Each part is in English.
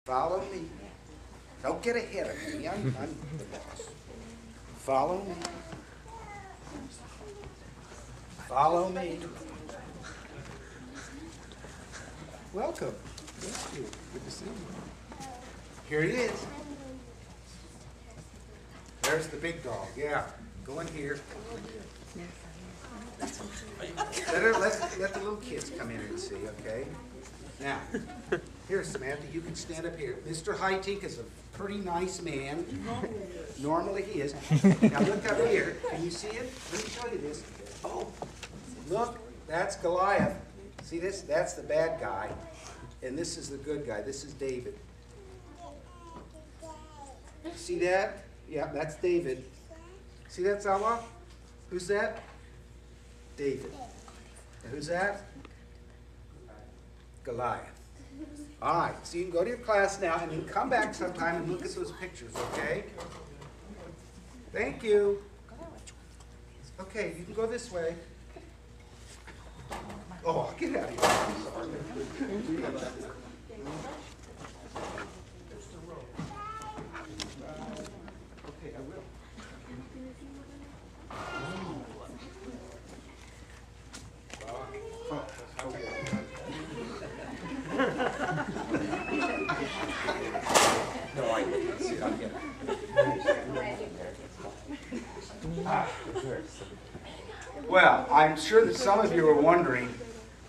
Follow me. Don't get ahead of me. I'm the boss. Follow me. Follow me. Welcome. Thank you. Good to see you. Here he is. There's the big dog. Yeah. Go in here. Let the little kids come in and see, okay? Now, here, Samantha, you can stand up here. Mr. Heiting is a pretty nice man. Normally he is. Now look up here. Can you see it? Let me show you this. Oh, look, that's Goliath. See this? That's the bad guy. And this is the good guy. This is David. See that? Yeah, that's David. See that, Salwa? Who's that? David. And who's that? Goliath. All right, so you can go to your class now and then come back sometime and look at those pictures, okay? Thank you. Okay, you can go this way. Oh, get out of here. Okay, I will. No, I didn't see it. I'll get it. Well, I'm sure that some of you are wondering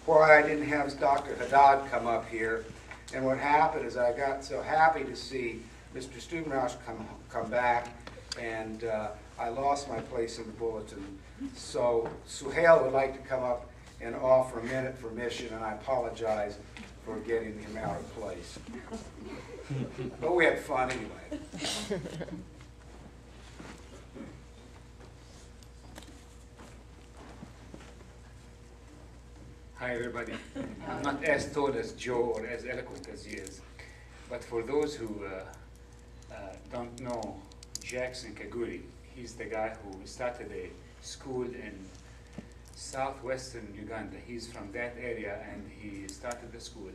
why I didn't have Dr. Haddad come up here. And what happened is I got so happy to see Mr. Stubenrausch come back, and I lost my place in the bulletin. So Suhail would like to come up and offer a minute for mission, and I apologize for getting him out of place. But we had fun anyway. Hi everybody. I'm not as tall as Joe or as eloquent as he is, but for those who don't know Jackson Kaguri, he's the guy who started a school in southwestern Uganda. He's from that area and he started the school,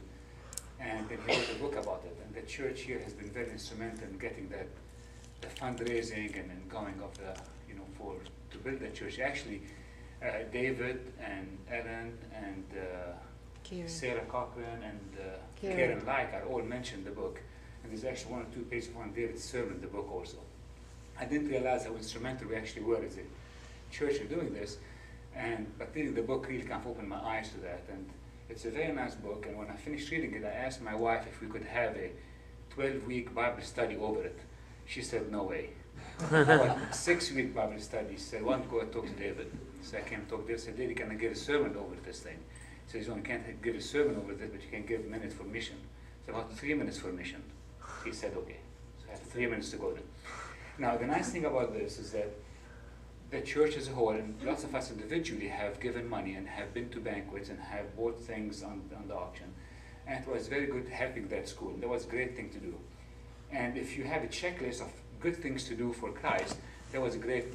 and then he wrote a book about it, and the church here has been very instrumental in getting the fundraising and going of the, to build the church. Actually, David and Ellen and Sarah Cochran and Karen Like are all mentioned in the book. And there's actually 1 or 2 pages on David's sermon in the book also. I didn't realize how instrumental we actually were as a church in doing this. But reading the book really kind of opened my eyes to that. And it's a very nice book. And when I finished reading it, I asked my wife if we could have a 12-week Bible study over it. She said, no way. About 6-week Bible study. She said, why don't you go and talk to David? So I came and talked to David. I said, David, can I give a sermon over this thing? He said, you can't give a sermon over this, but you can give minutes for mission. So about 3 minutes for mission. He said, okay. So I have 3 minutes to go then. Now, the nice thing about this is that the church as a whole, and lots of us individually, have given money and have been to banquets and have bought things on the auction. And it was very good helping that school. That was a great thing to do. And if you have a checklist of good things to do for Christ, that was a great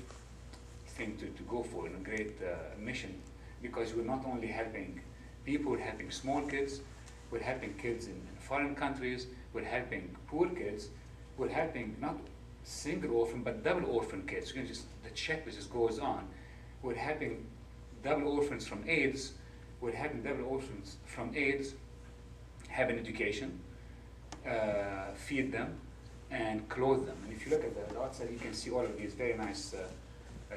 thing to go for, and a great mission, because we're not only helping people, we're helping small kids, we're helping kids in foreign countries, we're helping poor kids, we're helping not single orphan, but double orphan kids. The checklist just goes on. We're helping double orphans from AIDS, we're helping double orphans from AIDS have an education, feed them, and clothe them. And if you look at the outside, you can see all of these very nice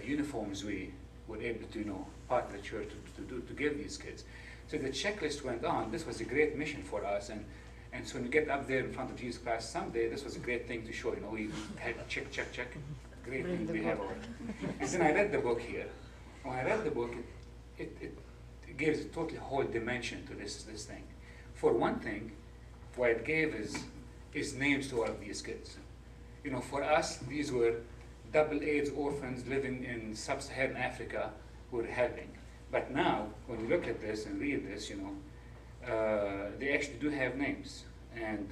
uniforms we were able to, part of the church to give these kids. So the checklist went on. This was a great mission for us, and so when you get up there in front of Jesus Christ someday, this was a great thing to show. We had check. Great thing we have over. And then I read the book here. When I read the book, it gives a totally whole dimension to this thing. For one thing, what it gave is names to all of these kids. For us, these were double AIDS orphans living in sub-Saharan Africa who were helping. But now, when we look at this and read this, they actually do have names. And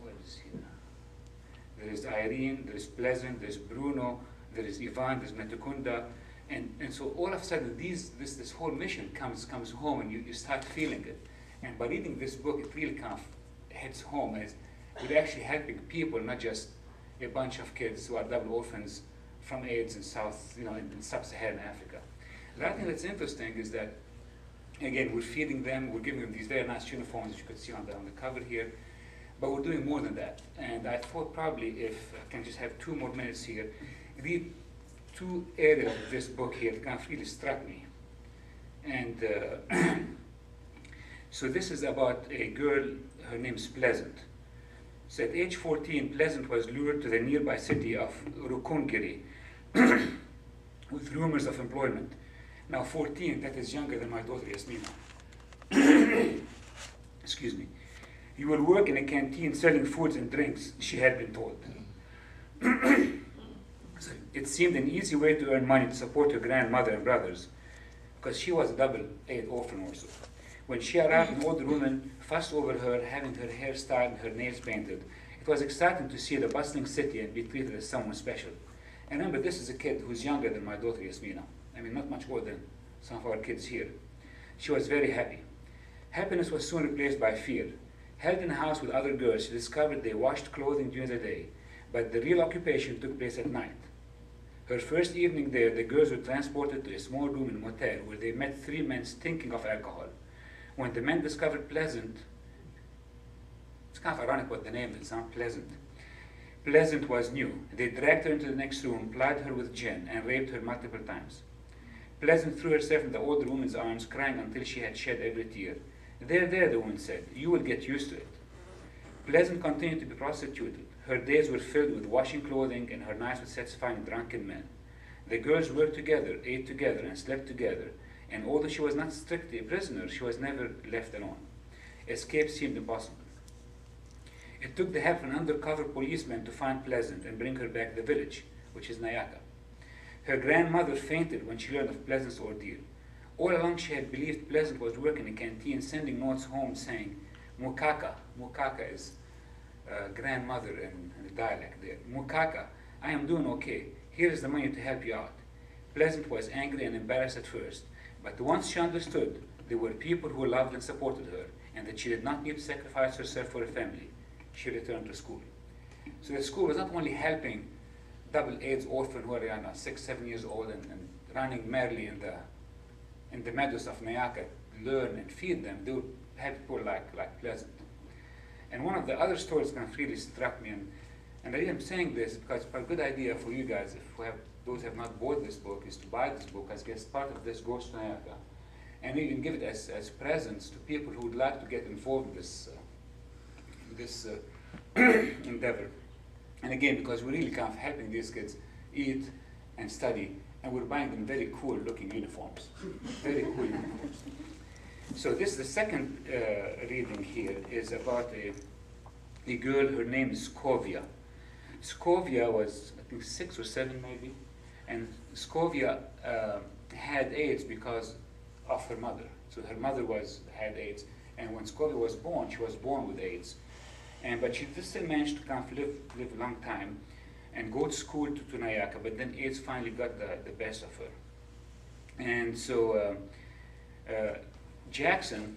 what is here? There is Irene, there is Pleasant, there is Bruno, there is Ivan, there is Metukunda, And so all of a sudden, this whole mission comes home, and you start feeling it. And by reading this book, it really kind of hits home is we're actually helping people, not just a bunch of kids who are double orphans from AIDS in in sub-Saharan Africa. The other thing that's interesting is that, again, we're feeding them, we're giving them these very nice uniforms, as you could see on the cover here, but we're doing more than that. And I thought probably if I can just have 2 more minutes here, the 2 areas of this book here that kind of really struck me. And so this is about a girl, her name is Pleasant. So at age 14, Pleasant was lured to the nearby city of Rukungiri with rumors of employment. Now 14, that is younger than my daughter Yasmina. Excuse me. You will work in a canteen selling foods and drinks, she had been told. So it seemed an easy way to earn money to support her grandmother and brothers, because she was a double AIDS orphan also. When she arrived, an older woman fussed over her, having her hair styled and her nails painted. It was exciting to see the bustling city and be treated as someone special. And remember, this is a kid who's younger than my daughter Yasmina. I mean, not much more than some of our kids here. She was very happy. Happiness was soon replaced by fear. Held in a house with other girls, she discovered they washed clothing during the day, but the real occupation took place at night. Her first evening there, the girls were transported to a small room in a motel where they met 3 men stinking of alcohol. When the men discovered Pleasant, it's kind of ironic what the name is, huh? Pleasant. Pleasant was new. They dragged her into the next room, plied her with gin, and raped her multiple times. Pleasant threw herself in the older woman's arms, crying until she had shed every tear. There, the woman said, you will get used to it. Pleasant continued to be prostituted. Her days were filled with washing clothing, and her nights with satisfying drunken men. The girls worked together, ate together, and slept together, and although she was not strictly a prisoner, she was never left alone. Escape seemed impossible. It took the help of an undercover policeman to find Pleasant and bring her back to the village, which is Nayaka. Her grandmother fainted when she learned of Pleasant's ordeal. All along she had believed Pleasant was working in a canteen, sending notes home saying, Mukaka. Mukaka is grandmother in the dialect there. Mukaka, I am doing okay. Here is the money to help you out. Pleasant was angry and embarrassed at first, but once she understood there were people who loved and supported her, and that she did not need to sacrifice herself for her family, she returned to school. So the school was not only helping double AIDS orphans who are 6, 7 years old and running merrily in the meadows of Nayaka, learn and feed them, they would have people like Pleasant. And one of the other stories kind of really struck me, and I am saying this because it's a good idea for you guys, if we have those who have not bought this book, is to buy this book, as guess part of this goes to Nayaka. And you can give it as presents to people who would like to get involved in this endeavor. And again, because we're really kind of helping these kids eat and study, and we're buying them very cool looking uniforms. Very cool uniforms. So this, the second reading here is about a girl, her name is Scovia. Scovia was, I think, 6 or 7 maybe, and Scovia had AIDS because of her mother. So her mother had AIDS, and when Scovia was born, she was born with AIDS. But she still managed to kind of live a long time and go to school to Nayaka, but then AIDS finally got the best of her. And so Jackson,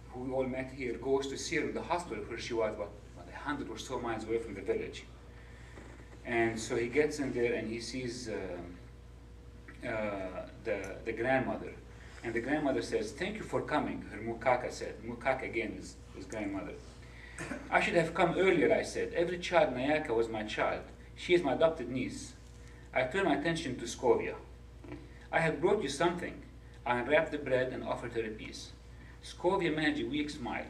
who we all met here, goes to see her in the hospital where she was, about 100 or so miles away from the village. And so he gets in there and he sees the grandmother. And the grandmother says, thank you for coming, her Mukaka said. Mukaka again is his grandmother. I should have come earlier, I said. Every child in Nayaka was my child. She is my adopted niece. I turned my attention to Scovia. I have brought you something. I unwrapped the bread and offered her a piece. Scovia managed a weak smile.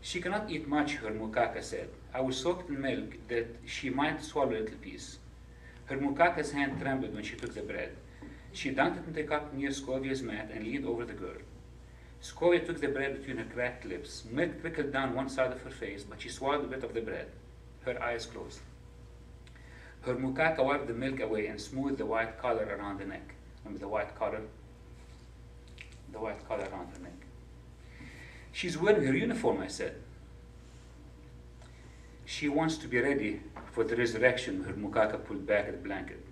She cannot eat much, her Mukaka said. I will soak it in milk that she might swallow a little piece. Her Mukaka's hand trembled when she took the bread. She dunked it in the cup near Scovia's mat and leaned over the girl. Scovia took the bread between her cracked lips. Milk trickled down one side of her face, but she swallowed a bit of the bread. Her eyes closed. Her Mukaka wiped the milk away and smoothed the white collar around the neck. Remember the white collar? The white collar around her neck. She's wearing her uniform, I said. She wants to be ready for the resurrection, her Mukaka pulled back at the blanket.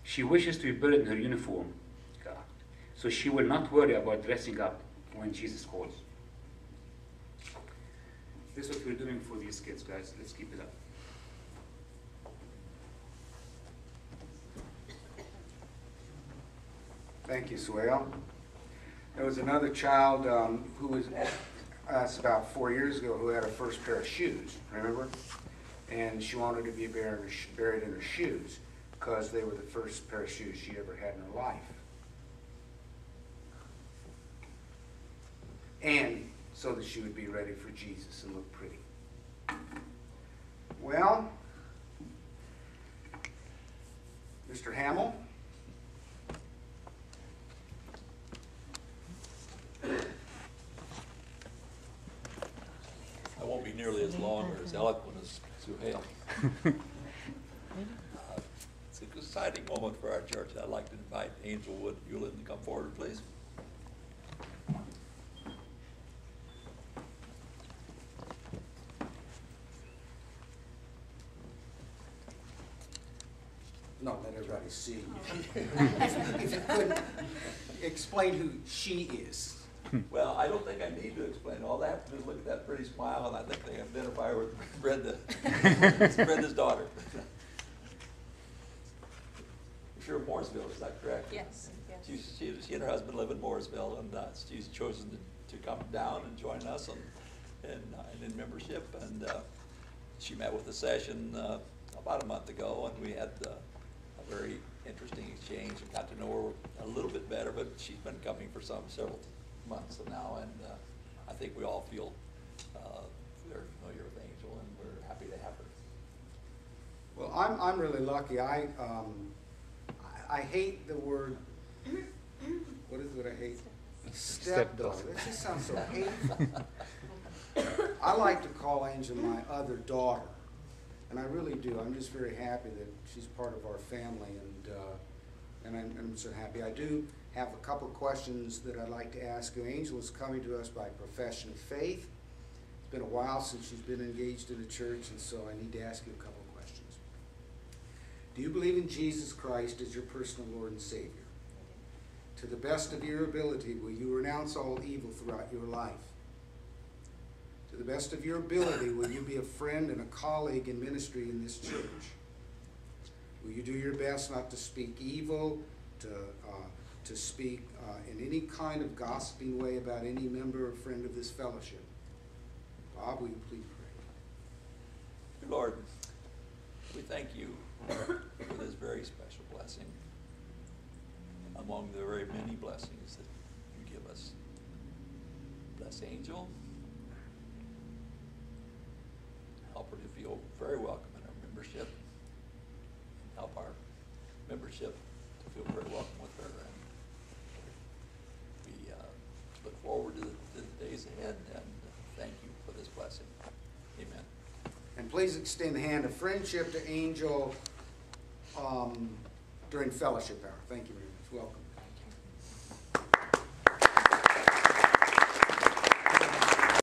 She wishes to be buried in her uniform, so she will not worry about dressing up when Jesus calls. This is what we're doing for these kids, guys. Let's keep it up. Thank you, Swale. There was another child who was, that's about 4 years ago, who had her first pair of shoes, remember? And she wanted to be buried in her shoes because they were the first pair of shoes she ever had in her life. And so that she would be ready for Jesus and look pretty. Well, Mr. Hamill. I won't be nearly as long or as eloquent as Suhail. It's an exciting moment for our church. I'd like to invite Angel Wood Hewlin to come forward, please. No, let everybody see. If you could explain who she is. Well, I don't think I need to explain. All they have to do is look at that pretty smile, and I think they identify her with Brenda. It's Brenda's daughter. You're sure Mooresville, is that correct? Yes, yes. She and her husband live in Mooresville, and she's chosen to come down and join us in membership. And she met with the session about a month ago, and we had a very interesting exchange and got to know her a little bit better, but she's been coming for several months now, and I think we all feel very familiar with Angel, and we're happy to have her. Well, I'm really lucky. I hate the word, what is it I hate? Stepdaughter. That just sounds so hateful. I like to call Angel my other daughter, and I really do. I'm just very happy that she's part of our family, and I'm so happy. I do have a couple of questions that I'd like to ask you. Angel is coming to us by profession of faith. It's been a while since she's been engaged in the church, and so I need to ask you a couple of questions. Do you believe in Jesus Christ as your personal Lord and Savior? To the best of your ability, will you renounce all evil throughout your life? To the best of your ability, will you be a friend and a colleague in ministry in this church? Will you do your best not to speak evil, to speak in any kind of gossiping way about any member or friend of this fellowship? Bob, will you please pray? Lord, we thank you for this very special blessing among the very many blessings that you give us. Bless Angel. Help her to feel very welcome in our membership. Help our membership to feel very welcome with her. And we look forward to the days ahead, and thank you for this blessing. Amen. And please extend the hand of friendship to Angel during fellowship hour. Thank you very much. Welcome.